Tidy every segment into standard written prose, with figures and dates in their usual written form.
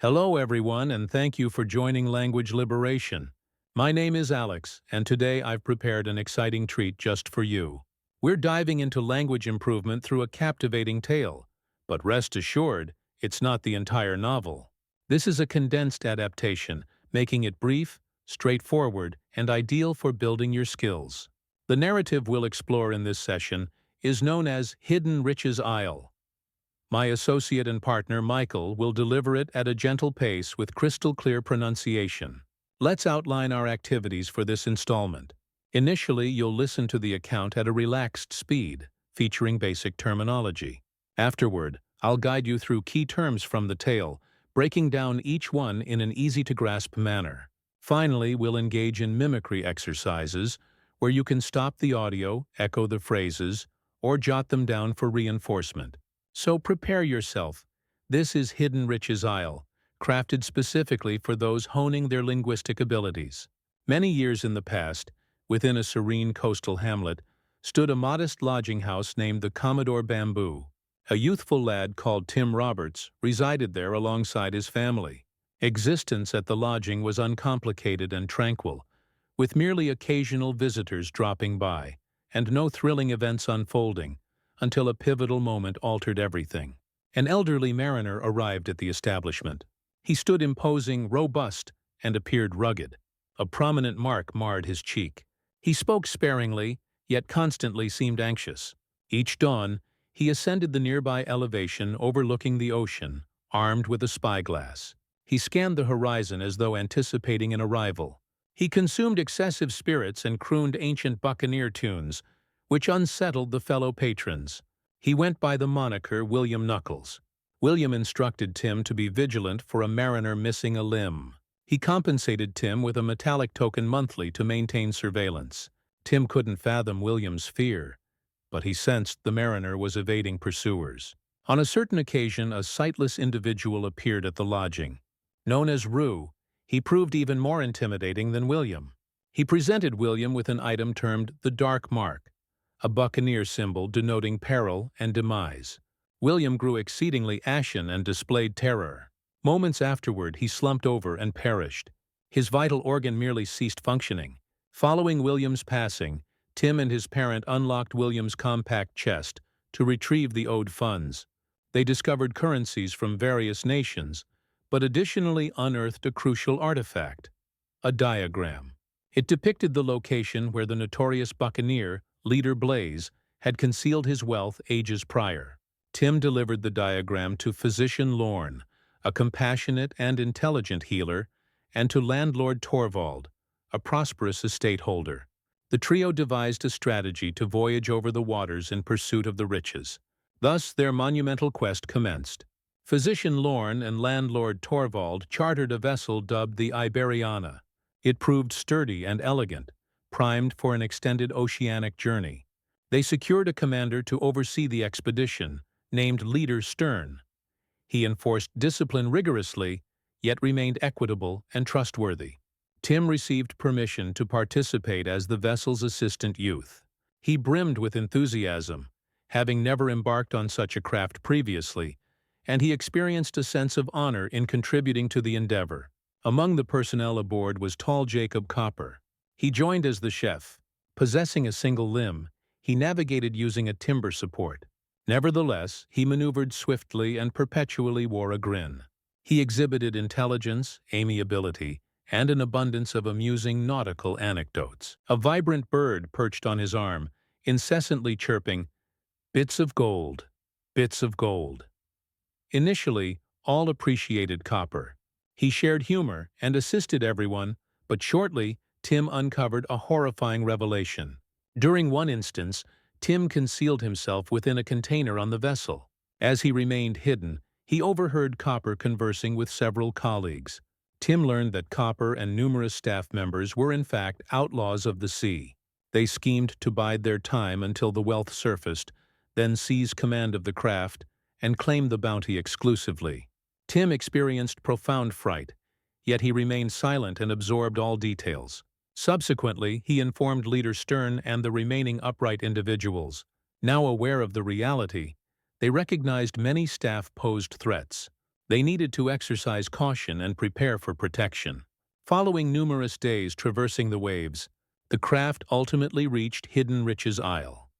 Hello everyone, and thank you for joining Language Liberation. My name is Alex, and today I've prepared an exciting treat just for you. We're diving into language improvement through a captivating tale, but rest assured, it's not the entire novel. This is a condensed adaptation, making it brief, straightforward, and ideal for building your skills. The narrative we'll explore in this session is known as Hidden Riches Isle. My associate and partner, Michael, will deliver it at a gentle pace with crystal-clear pronunciation. Let's outline our activities for this installment. Initially, you'll listen to the account at a relaxed speed, featuring basic terminology. Afterward, I'll guide you through key terms from the tale, breaking down each one in an easy-to-grasp manner. Finally, we'll engage in mimicry exercises, where you can stop the audio, echo the phrases, or jot them down for reinforcement. So prepare yourself. This is Hidden Riches Isle, crafted specifically for those honing their linguistic abilities. Many years in the past, within a serene coastal hamlet, stood a modest lodging house named the Commodore Bamboo. A youthful lad called Tim Roberts resided there alongside his family. Existence at the lodging was uncomplicated and tranquil, with merely occasional visitors dropping by, and no thrilling events unfolding, until a pivotal moment altered everything. An elderly mariner arrived at the establishment. He stood imposing, robust, and appeared rugged. A prominent mark marred his cheek. He spoke sparingly, yet constantly seemed anxious. Each dawn, he ascended the nearby elevation overlooking the ocean, armed with a spyglass. He scanned the horizon as though anticipating an arrival. He consumed excessive spirits and crooned ancient buccaneer tunes, which unsettled the fellow patrons. He went by the moniker William Knuckles. William instructed Tim to be vigilant for a mariner missing a limb. He compensated Tim with a metallic token monthly to maintain surveillance. Tim couldn't fathom William's fear, but he sensed the mariner was evading pursuers. On a certain occasion, a sightless individual appeared at the lodging. Known as Rue, he proved even more intimidating than William. He presented William with an item termed the Dark Mark, a buccaneer symbol denoting peril and demise. William grew exceedingly ashen and displayed terror. Moments afterward, he slumped over and perished. His vital organ merely ceased functioning. Following William's passing, Tim and his parent unlocked William's compact chest to retrieve the owed funds. They discovered currencies from various nations, but additionally unearthed a crucial artifact: a diagram. It depicted the location where the notorious buccaneer, Leader Blaze, had concealed his wealth ages prior. Tim delivered the diagram to Physician Lorne, a compassionate and intelligent healer, and to Landlord Torvald, a prosperous estate holder. The trio devised a strategy to voyage over the waters in pursuit of the riches. Thus, their monumental quest commenced. Physician Lorne and Landlord Torvald chartered a vessel dubbed the Iberiana. It proved sturdy and elegant, primed for an extended oceanic journey. They secured a commander to oversee the expedition, named Leader Stern. He enforced discipline rigorously, yet remained equitable and trustworthy. Tim received permission to participate as the vessel's assistant youth. He brimmed with enthusiasm, having never embarked on such a craft previously, and he experienced a sense of honor in contributing to the endeavor. Among the personnel aboard was tall Jacob Copper. He joined as the chef. Possessing a single limb, he navigated using a timber support. Nevertheless, he maneuvered swiftly and perpetually wore a grin. He exhibited intelligence, amiability, and an abundance of amusing nautical anecdotes. A vibrant bird perched on his arm, incessantly chirping, "Bits of gold, bits of gold." Initially, all appreciated Copper. He shared humor and assisted everyone, but shortly, Tim uncovered a horrifying revelation. During one instance, Tim concealed himself within a container on the vessel. As he remained hidden, he overheard Copper conversing with several colleagues. Tim learned that Copper and numerous staff members were in fact outlaws of the sea. They schemed to bide their time until the wealth surfaced, then seize command of the craft and claim the bounty exclusively. Tim experienced profound fright, yet he remained silent and absorbed all details. Subsequently, he informed Leader Stern and the remaining upright individuals. Now aware of the reality, they recognized many staff posed threats. They needed to exercise caution and prepare for protection. Following numerous days traversing the waves, the craft ultimately reached Hidden Riches Isle.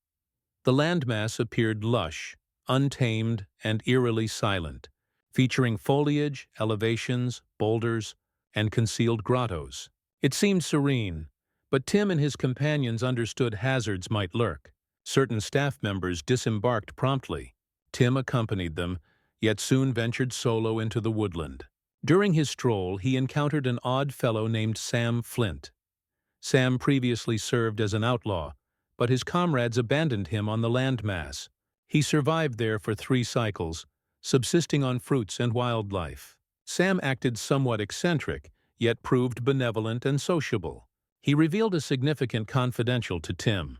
The landmass appeared lush, untamed, and eerily silent, featuring foliage, elevations, boulders, and concealed grottos. It seemed serene, but Tim and his companions understood hazards might lurk. Certain staff members disembarked promptly. Tim accompanied them, yet soon ventured solo into the woodland. During his stroll, he encountered an odd fellow named Sam Flint. Sam previously served as an outlaw, but his comrades abandoned him on the landmass. He survived there for 3 cycles, subsisting on fruits and wildlife. Sam acted somewhat eccentric, yet proved benevolent and sociable. He revealed a significant confidential to Tim.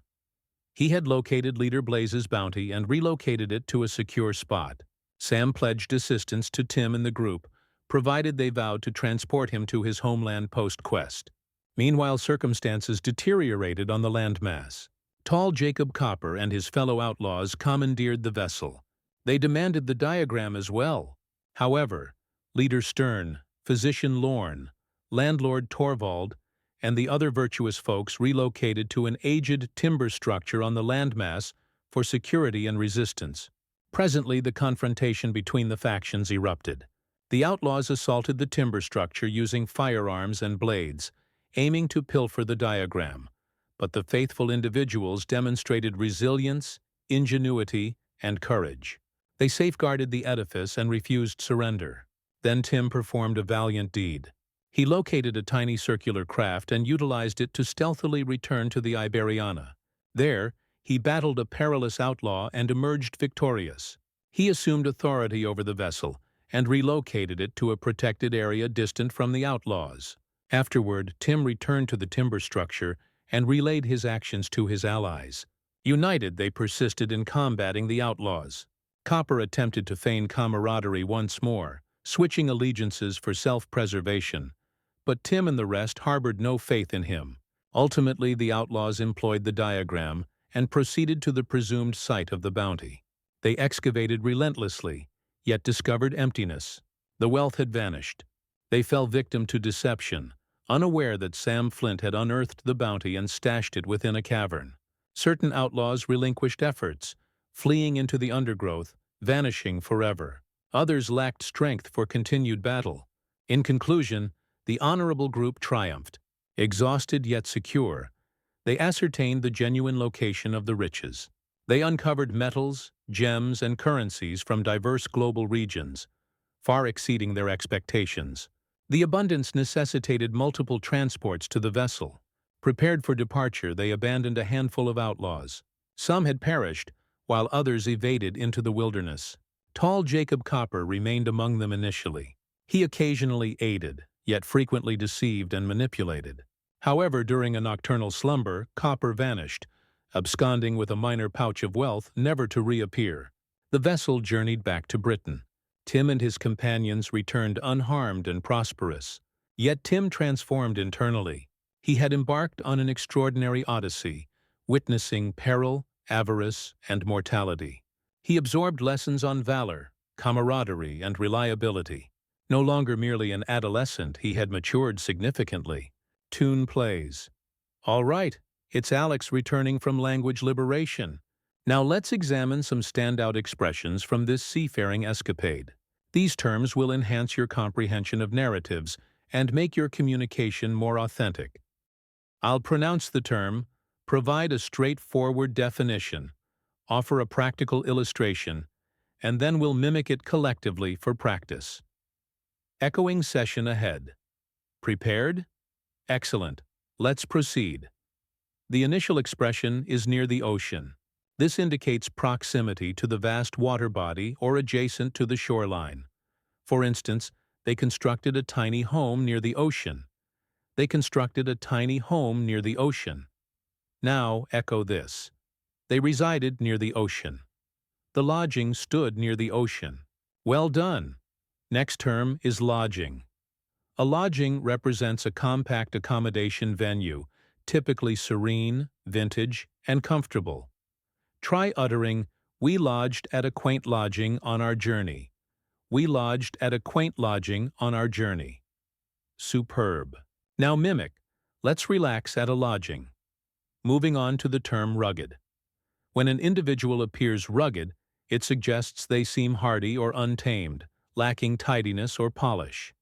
He had located Leader Blaze's bounty and relocated it to a secure spot. Sam pledged assistance to Tim and the group, provided they vowed to transport him to his homeland post-quest. Meanwhile, circumstances deteriorated on the landmass. Tall Jacob Copper and his fellow outlaws commandeered the vessel. They demanded the diagram as well. However, Leader Stern, Physician Lorne, Landlord Torvald, and the other virtuous folks relocated to an aged timber structure on the landmass for security and resistance. Presently, the confrontation between the factions erupted. The outlaws assaulted the timber structure using firearms and blades, aiming to pilfer the diagram, but the faithful individuals demonstrated resilience, ingenuity, and courage. They safeguarded the edifice and refused surrender. Then Tim performed a valiant deed. He located a tiny circular craft and utilized it to stealthily return to the Iberiana. There, he battled a perilous outlaw and emerged victorious. He assumed authority over the vessel and relocated it to a protected area distant from the outlaws. Afterward, Tim returned to the timber structure and relayed his actions to his allies. United, they persisted in combating the outlaws. Copper attempted to feign camaraderie once more, switching allegiances for self-preservation, but Tim and the rest harbored no faith in him. Ultimately, the outlaws employed the diagram and proceeded to the presumed site of the bounty. They excavated relentlessly, yet discovered emptiness. The wealth had vanished. They fell victim to deception, unaware that Sam Flint had unearthed the bounty and stashed it within a cavern. Certain outlaws relinquished efforts, fleeing into the undergrowth, vanishing forever. Others lacked strength for continued battle. In conclusion, the honorable group triumphed. Exhausted yet secure, they ascertained the genuine location of the riches. They uncovered metals, gems, and currencies from diverse global regions, far exceeding their expectations. The abundance necessitated multiple transports to the vessel. Prepared for departure, they abandoned a handful of outlaws. Some had perished, while others evaded into the wilderness. Tall Jacob Copper remained among them initially. He occasionally aided, yet frequently deceived and manipulated. However, during a nocturnal slumber, Copper vanished, absconding with a minor pouch of wealth never to reappear. The vessel journeyed back to Britain. Tim and his companions returned unharmed and prosperous. Yet Tim transformed internally. He had embarked on an extraordinary odyssey, witnessing peril, avarice, and mortality. He absorbed lessons on valor, camaraderie, and reliability. No longer merely an adolescent, he had matured significantly. Tune plays. All right, it's Alex returning from language liberation. Now let's examine some standout expressions from this seafaring escapade. These terms will enhance your comprehension of narratives and make your communication more authentic. I'll pronounce the term, provide a straightforward definition, offer a practical illustration, and then we'll mimic it collectively for practice. Echoing session ahead. Prepared? Excellent. Let's proceed. The initial expression is near the ocean. This indicates proximity to the vast water body or adjacent to the shoreline. For instance, they constructed a tiny home near the ocean. They constructed a tiny home near the ocean. Now echo this. They resided near the ocean. The lodging stood near the ocean. Well done. Next term is lodging. A lodging represents a compact accommodation venue, typically serene, vintage, and comfortable. Try uttering, "We lodged at a quaint lodging on our journey," We lodged at a quaint lodging on our journey. Superb. Now mimic. Let's relax at a lodging. Moving on to the term rugged. When an individual appears rugged, it suggests they seem hardy or untamed, lacking tidiness or polish.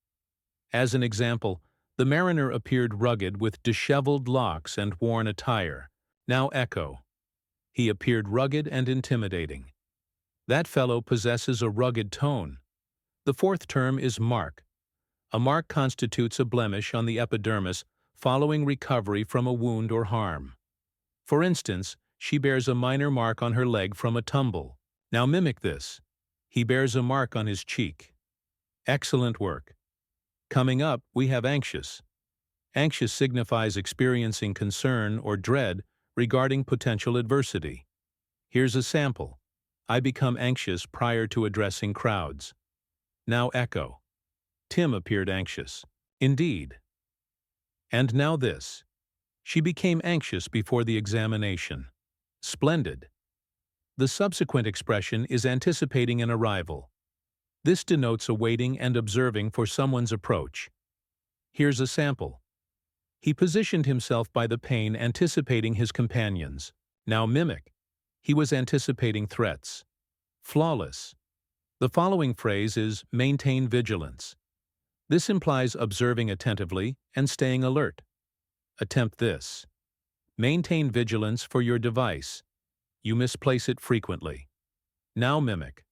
As an example, the mariner appeared rugged with disheveled locks and worn attire. Now echo. He appeared rugged and intimidating. That fellow possesses a rugged tone. The fourth term is mark. A mark constitutes a blemish on the epidermis following recovery from a wound or harm. For instance, she bears a minor mark on her leg from a tumble. Now mimic this. He bears a mark on his cheek. Excellent work. Coming up, we have anxious. Anxious signifies experiencing concern or dread regarding potential adversity. Here's a sample. I become anxious prior to addressing crowds. Now echo. Tim appeared anxious. Indeed. And now this. She became anxious before the examination. Splendid. The subsequent expression is anticipating an arrival. This denotes awaiting and observing for someone's approach. Here's a sample. He positioned himself by the pane anticipating his companions. Now mimic. He was anticipating threats. Flawless. The following phrase is maintain vigilance. This implies observing attentively and staying alert. Attempt this. Maintain vigilance for your device. You misplace it frequently. Now mimic.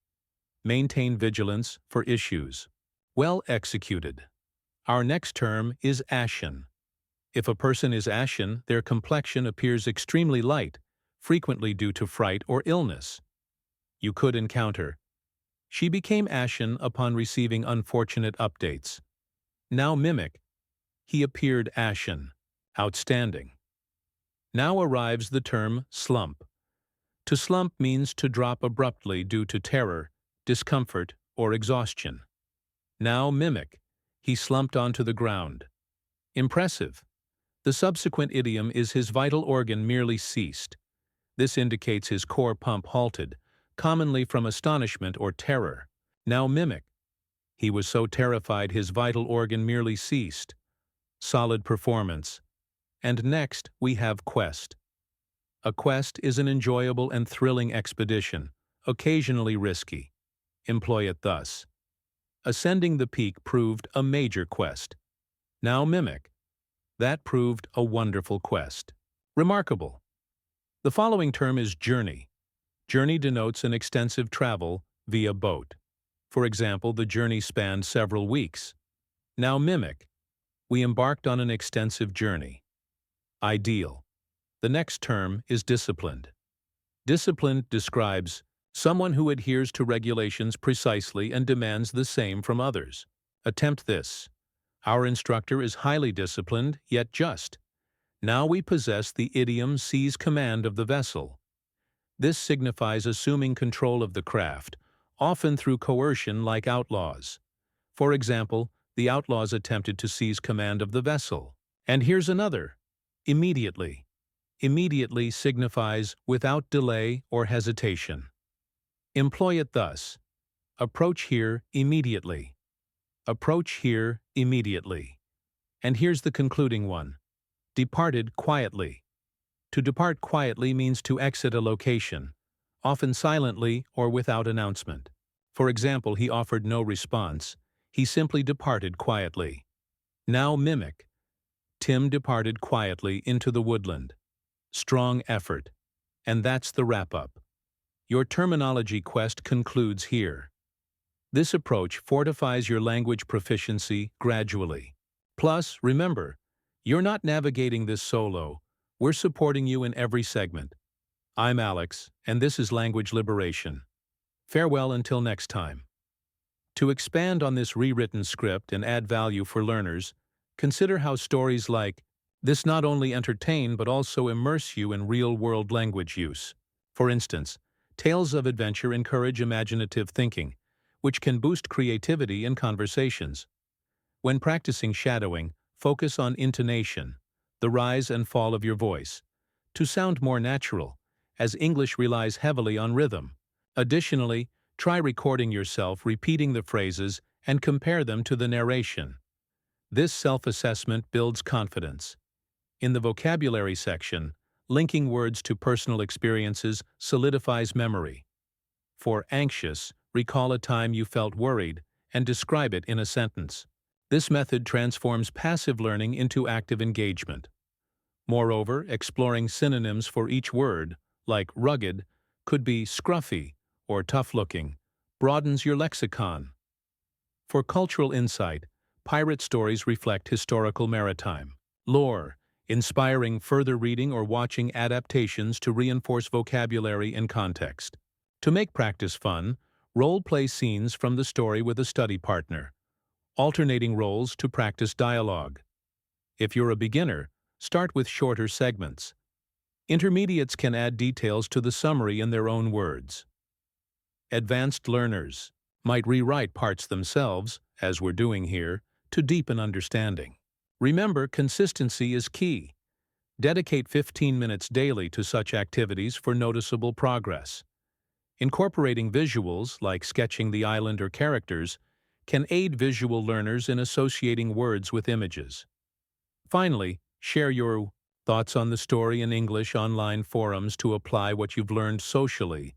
Maintain vigilance for issues. Well executed. Our next term is ashen. If a person is ashen, their complexion appears extremely light, frequently due to fright or illness. You could encounter. She became ashen upon receiving unfortunate updates. Now mimic. He appeared ashen. Outstanding. Now arrives the term slump. To slump means to drop abruptly due to terror, discomfort, or exhaustion. Now mimic. He slumped onto the ground. Impressive. The subsequent idiom is his vital organ merely ceased. This indicates his core pump halted, commonly from astonishment or terror. Now mimic. He was so terrified his vital organ merely ceased. Solid performance. And next we have quest. A quest is an enjoyable and thrilling expedition, occasionally risky. Employ it thus. Ascending the peak proved a major quest. Now mimic. That proved a wonderful quest. Remarkable. The following term is journey. Journey denotes an extensive travel via boat. For example, the journey spanned several weeks. Now mimic. We embarked on an extensive journey. Ideal. The next term is disciplined. Disciplined describes someone who adheres to regulations precisely and demands the same from others. Attempt this. Our instructor is highly disciplined, yet just. Now we possess the idiom seize command of the vessel. This signifies assuming control of the craft, often through coercion like outlaws. For example, the outlaws attempted to seize command of the vessel. And here's another. Immediately. Immediately signifies without delay or hesitation. Employ it thus. Approach here immediately. Approach here immediately. And here's the concluding one. Departed quietly. To depart quietly means to exit a location, often silently or without announcement. For example, he offered no response. He simply departed quietly. Now mimic. Tim departed quietly into the woodland. Strong effort. And that's the wrap-up. Your terminology quest concludes here. This approach fortifies your language proficiency gradually. Plus, remember, you're not navigating this solo. We're supporting you in every segment. I'm Alex, and this is Language Liberation. Farewell until next time. To expand on this rewritten script and add value for learners, consider how stories like this not only entertain but also immerse you in real-world language use. For instance, tales of adventure encourage imaginative thinking, which can boost creativity in conversations. When practicing shadowing, focus on intonation, the rise and fall of your voice, to sound more natural, as English relies heavily on rhythm. Additionally, Try recording yourself repeating the phrases and compare them to the narration. This self-assessment builds confidence. In the vocabulary section, linking words to personal experiences solidifies memory. For anxious, recall a time you felt worried and describe it in a sentence. This method transforms passive learning into active engagement. Moreover, exploring synonyms for each word, like rugged, could be scruffy or tough-looking, broadens your lexicon. For cultural insight, pirate stories reflect historical maritime lore, inspiring further reading or watching adaptations to reinforce vocabulary and context. To make practice fun, role-play scenes from the story with a study partner, alternating roles to practice dialogue. If you're a beginner, start with shorter segments. Intermediates can add details to the summary in their own words. Advanced learners might rewrite parts themselves, as we're doing here, to deepen understanding. Remember, consistency is key. Dedicate 15 minutes daily to such activities for noticeable progress. Incorporating visuals, like sketching the island or characters, can aid visual learners in associating words with images. Finally, share your thoughts on the story in English online forums to apply what you've learned socially,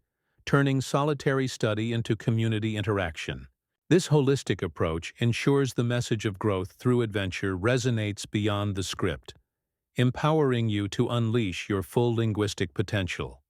turning solitary study into community interaction. This holistic approach ensures the message of growth through adventure resonates beyond the script, empowering you to unleash your full linguistic potential.